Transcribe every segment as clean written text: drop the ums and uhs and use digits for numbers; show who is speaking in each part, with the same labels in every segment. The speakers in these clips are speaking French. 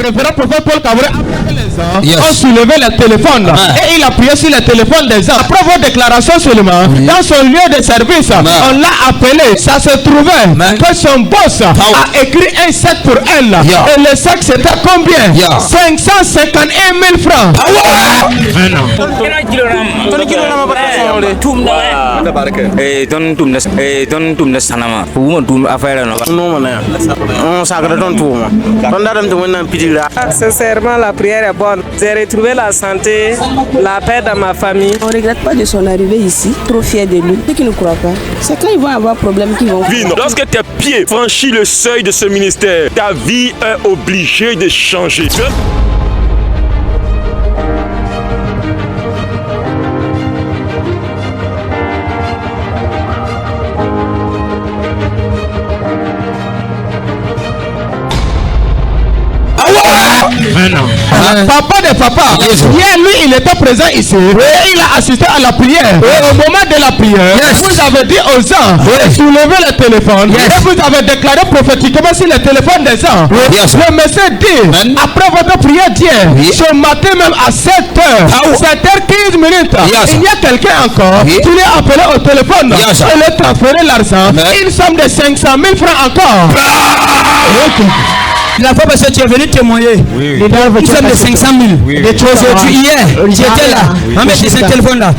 Speaker 1: révérend prophète Paul Kaboré, après que les gens ont soulevé le téléphone et il a appuyé sur le téléphone des gens. Après vos déclarations seulement, dans son lieu de service, on l'a appelé. Ça se trouvait que son boss a écrit un sac pour elle. Et le sac c'était combien? 551 000 francs.
Speaker 2: Sincèrement, la prière est bonne. J'ai retrouvé la santé, la paix dans ma famille.
Speaker 3: On ne regrette pas de son arrivée ici, trop fier de lui. Ceux qui ne croient pas, c'est quand ils vont avoir problème qu'ils vont
Speaker 4: faire. Lorsque tes pieds franchissent le seuil de ce ministère, ta vie est obligée de changer.
Speaker 1: Papa de papa, hier lui il était présent ici et il a assisté à la prière. Au moment de la prière, vous avez dit aux gens de soulever le téléphone et vous avez déclaré prophétiquement sur le téléphone des gens. Le monsieur dit, après votre prière d'hier, ce matin même à 7h, 7h15 minutes, il y a quelqu'un encore qui lui a appelé au téléphone et lui a transféré l'argent, une somme de 500 000 francs encore.
Speaker 5: La fois parce que tu es venu témoigner, une somme de 500 000. Aujourd'hui, hier, j'étais là. Mais c'est ce téléphone-là.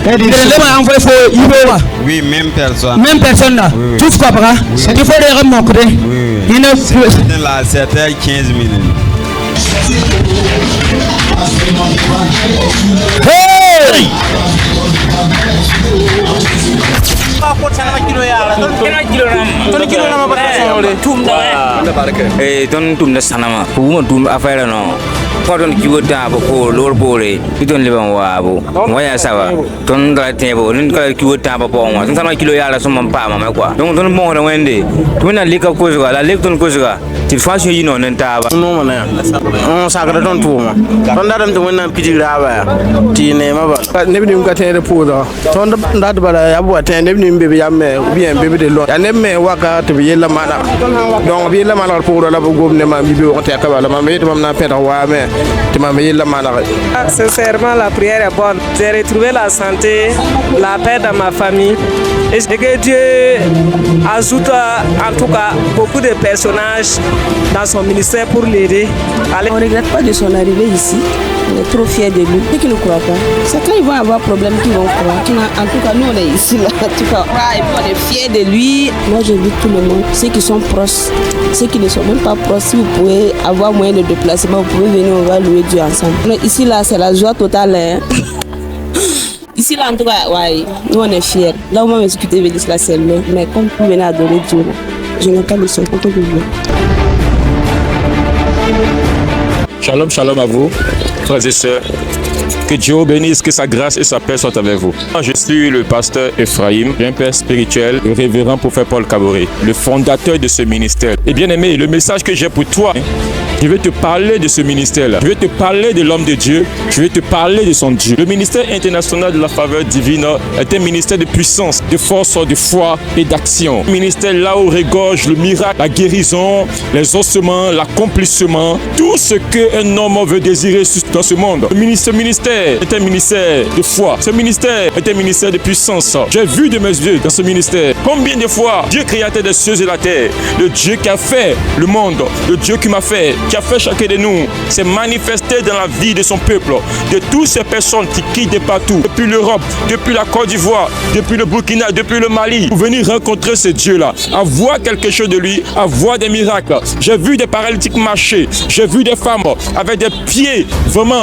Speaker 6: Oui, même personne.
Speaker 5: Même personne là. Tout ce qu'on prend, il faut les remonter.
Speaker 6: C'était là, c'était 15 minutes.
Speaker 5: Hey!
Speaker 7: Don kiwota ko lor bore don liban wabo waya sawa don da tebo nin ka kiwota ba po wa tan kilo yala so man pa ma kwa don don mo da wende to na lika ko zuwa la lek don ko zuwa ti fashion yi no nan ta ba
Speaker 2: no mana on sakra don tuma don da dam to wannan pitira ba ti ne ma ba ne bi ka tere pudo don da da ba ya bo te ne bi be ya me bien be de lo ya ne me waka to bi yella mana donc bi yella mana pudo la bo gomne ma bi on te ka ba la ma me to na peta wa me. Sincèrement, la prière est bonne. J'ai retrouvé la santé, la paix dans ma famille. Et que Dieu ajoute en tout cas beaucoup de personnages dans son ministère pour l'aider.
Speaker 3: On ne regrette pas de son arrivée ici. On est trop fiers de lui. Ceux qui ne croient pas, c'est quand ils vont avoir problème qu'ils vont croire. En tout cas, nous on est ici là. En tout cas, et puis on est fiers de lui. Moi je dis tout le monde, ceux qui sont proches, ceux qui ne sont même pas proches, si vous pouvez avoir moyen de déplacement, vous pouvez venir, on va louer Dieu ensemble. Ici là, c'est la joie totale. Hein? Ici là, en tout cas, ouais, nous on est fiers. Là où on va m'exécuter, là, c'est loin. Mais comme vous venez adorer Dieu, là, je n'ai pas le son pour que vous voulez.
Speaker 4: Shalom, shalom à vous, frères et sœurs. Que Dieu vous bénisse, que sa grâce et sa paix soient avec vous. Je suis le pasteur Ephraim, un père spirituel, le révérend prophète Paul Kaboré, le fondateur de ce ministère. Et bien aimé, le message que j'ai pour toi, je vais te parler de ce ministère-là. Je vais te parler de l'homme de Dieu. Je vais te parler de son Dieu. Le ministère international de la faveur divine est un ministère de puissance, de force, de foi et d'action. Un ministère là où regorge le miracle, la guérison, les ossements, l'accomplissement, tout ce qu'un homme veut désirer dans ce monde. Ce ministère est un ministère de foi. Ce ministère est un ministère de puissance. J'ai vu de mes yeux dans ce ministère combien de fois Dieu créateur des cieux et la terre, le Dieu qui a fait le monde, le Dieu qui m'a fait, qui a fait chacun de nous, s'est manifesté dans la vie de son peuple, de toutes ces personnes qui quittent de partout, depuis l'Europe, depuis la Côte d'Ivoire, depuis le Burkina, depuis le Mali, pour venir rencontrer ce Dieu-là, à voir quelque chose de lui, à voir des miracles. J'ai vu des paralytiques marcher, j'ai vu des femmes avec des pieds vraiment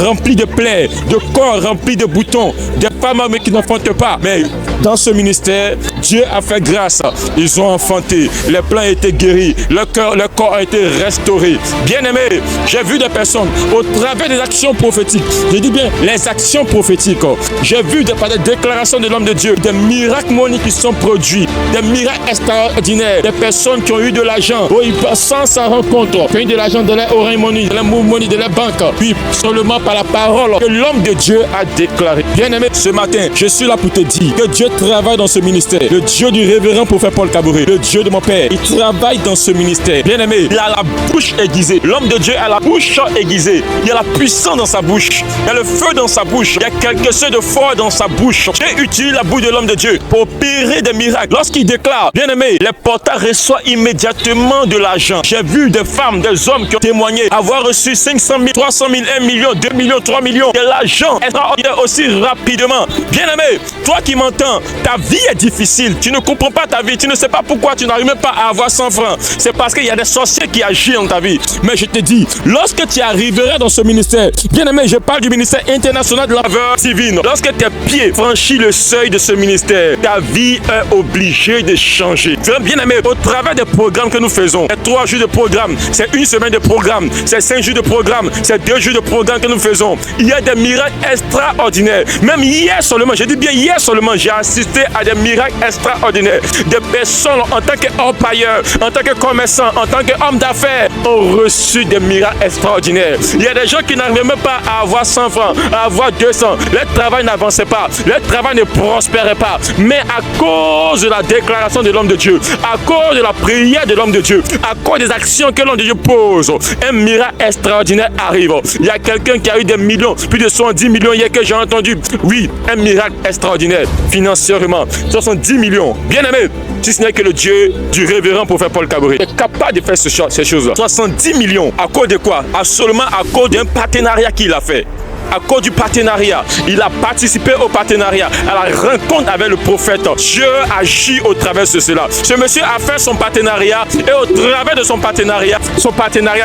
Speaker 4: remplis de plaies, de corps remplis de boutons, des femmes qui n'enfantent pas. Mais dans ce ministère, Dieu a fait grâce. Ils ont enfanté, les plans ont été guéris, le corps a été restauré. Bien aimé, j'ai vu des personnes au travers des actions prophétiques. Je dis bien les actions prophétiques. J'ai vu des déclarations de l'homme de Dieu, des miracles moniques qui sont produits, des miracles extraordinaires, des personnes qui ont eu de l'argent, sans sa rencontre, qui ont eu de l'argent de la Orange Money, de la Move Money, de la banque, puis seulement par la parole que l'homme de Dieu a déclaré. Bien-aimé, ce matin, je suis là pour te dire que Dieu travaille dans ce ministère. Le Dieu du révérend prophète Paul Kaboré, le Dieu de mon père, il travaille dans ce ministère. Bien-aimé, il a la bouche aiguisée. L'homme de Dieu a la bouche aiguisée. Il y a la puissance dans sa bouche. Il y a le feu dans sa bouche. Il y a quelque chose de fort dans sa bouche. J'ai utilisé la bouche de l'homme de Dieu pour opérer des miracles. Lorsqu'il déclare, bien-aimé, les porteurs reçoivent immédiatement de l'argent. J'ai vu des femmes, des hommes qui ont témoigné avoir reçu 500 000, 300 000, 1 million, 2 millions, 3 millions. De l'argent extraordinaire aussi rapidement. Bien-aimé, toi qui m'entends, ta vie est difficile. Tu ne comprends pas ta vie. Tu ne sais pas pourquoi tu n'arrives même pas à avoir 100 francs. C'est parce qu'il y a des sorciers qui agissent dans ta vie. Mais je te dis, lorsque tu arriveras dans ce ministère, bien-aimé, je parle du ministère international de la faveur divine. Lorsque tes pieds franchissent le seuil de ce ministère, ta vie est obligée de changer. Bien-aimé, au travers des programmes que nous faisons, c'est 3 jours de programme, c'est 1 semaine de programme, c'est 5 jours de programme, c'est 2 jours de programme que nous faisons. Il y a des miracles extraordinaires. Même hier seulement, je dis bien hier seulement, j'ai assisté à des miracles extraordinaires. Des personnes en tant qu'employeurs, en tant que commerçants, en tant qu'hommes d'affaires ont reçu des miracles extraordinaires. Il y a des gens qui n'arrivaient même pas à avoir 100 francs, à avoir 200. Leur travail n'avançait pas, leur travail ne prospérait pas. Mais à cause de la déclaration de l'homme de Dieu, à cause de la prière de l'homme de Dieu, à cause des actions que l'homme de Dieu pose, un miracle extraordinaire arrive. Il y a quelqu'un qui a eu des millions, plus de 70 millions hier que j'ai entendu. Oui, un miracle extraordinaire, financièrement, 70 millions. Bien aimé, si ce n'est que le Dieu du révérend prophète Paul Kaboré est capable de faire ces choses-là. 70 millions, à cause de quoi? Seulement à cause d'un partenariat qu'il a fait. À cause du partenariat, il a participé au partenariat, à la rencontre avec le prophète. Dieu agit au travers de cela. Ce monsieur a fait son partenariat et au travers de son partenariat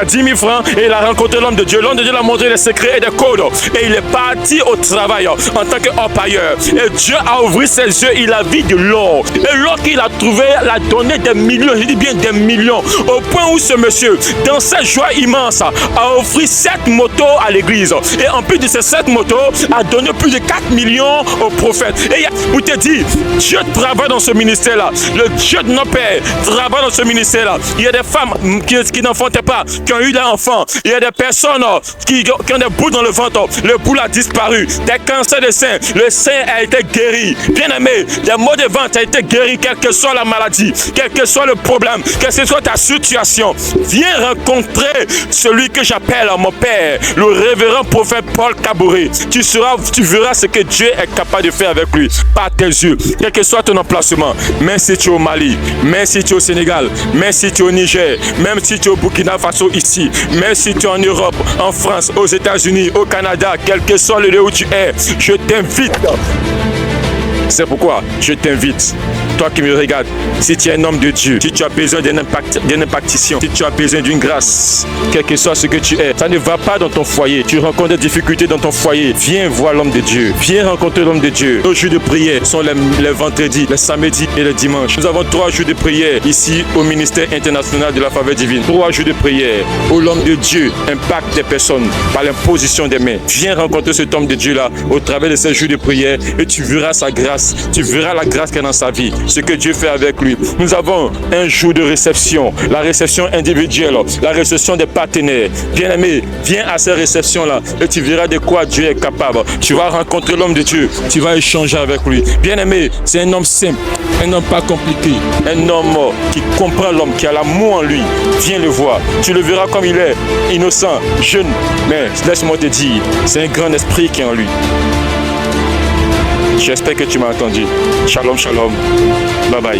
Speaker 4: 10 000 francs, et il a rencontré l'homme de Dieu. L'homme de Dieu l'a montré les secrets et des codes. Et il est parti au travail en tant qu'employeur. Et Dieu a ouvert ses yeux, il a vu de l'or. Et l'or qu'il a trouvé, il a donné des millions, je dis bien des millions. Au point où ce monsieur, dans sa joie immense, a offert 7 motos à l'église. Et en plus de ces 7 motos, a donné plus de 4 millions au prophète. Et vous te dit, Dieu travaille dans ce ministère-là. Le Dieu de nos pères travaille dans ce ministère-là. Il y a des femmes qui n'enfantaient pas, qui ont eu des enfants. Il y a des personnes qui ont des bouts dans le ventre. Le bout a disparu. Des cancers de sein. Le sein a été guéri. Bien aimé, des maux de ventre a été guéri, quelle que soit la maladie, quel que soit le problème, quelle que soit ta situation. Viens rencontrer celui que j'appelle mon père, le révérend prophète Paul Kaboré. Tu verras ce que Dieu est capable de faire avec lui, par tes yeux, quel que soit ton emplacement. Même si tu es au Mali, même si tu es au Sénégal, même si tu es au Niger, même si tu es au Burkina Faso ici, même si tu es en Europe, en France, aux États-Unis, au Canada, quel que soit le lieu où tu es, je t'invite. C'est pourquoi je t'invite, toi qui me regardes, si tu es un homme de Dieu, si tu as besoin d'une impactation, si tu as besoin d'une grâce, quel que soit ce que tu es, ça ne va pas dans ton foyer, tu rencontres des difficultés dans ton foyer, viens voir l'homme de Dieu, viens rencontrer l'homme de Dieu. Nos jours de prière sont les vendredis, les samedis et les dimanches. Nous avons 3 jours de prière ici au ministère international de la faveur divine. 3 jours de prière où l'homme de Dieu impacte des personnes par l'imposition des mains. Viens rencontrer cet homme de Dieu-là au travers de ces jours de prière et tu verras sa grâce. Tu verras la grâce qu'il y a dans sa vie, ce que Dieu fait avec lui. Nous avons un jour de réception, la réception individuelle, la réception des partenaires. Bien-aimé, viens à ces réceptions-là et tu verras de quoi Dieu est capable. Tu vas rencontrer l'homme de Dieu, tu vas échanger avec lui. Bien-aimé, c'est un homme simple, un homme pas compliqué, un homme qui comprend l'homme, qui a l'amour en lui. Viens le voir, tu le verras comme il est, innocent, jeune, mais laisse-moi te dire, c'est un grand esprit qui est en lui. J'espère que tu m'as entendu. Shalom, shalom. Bye bye.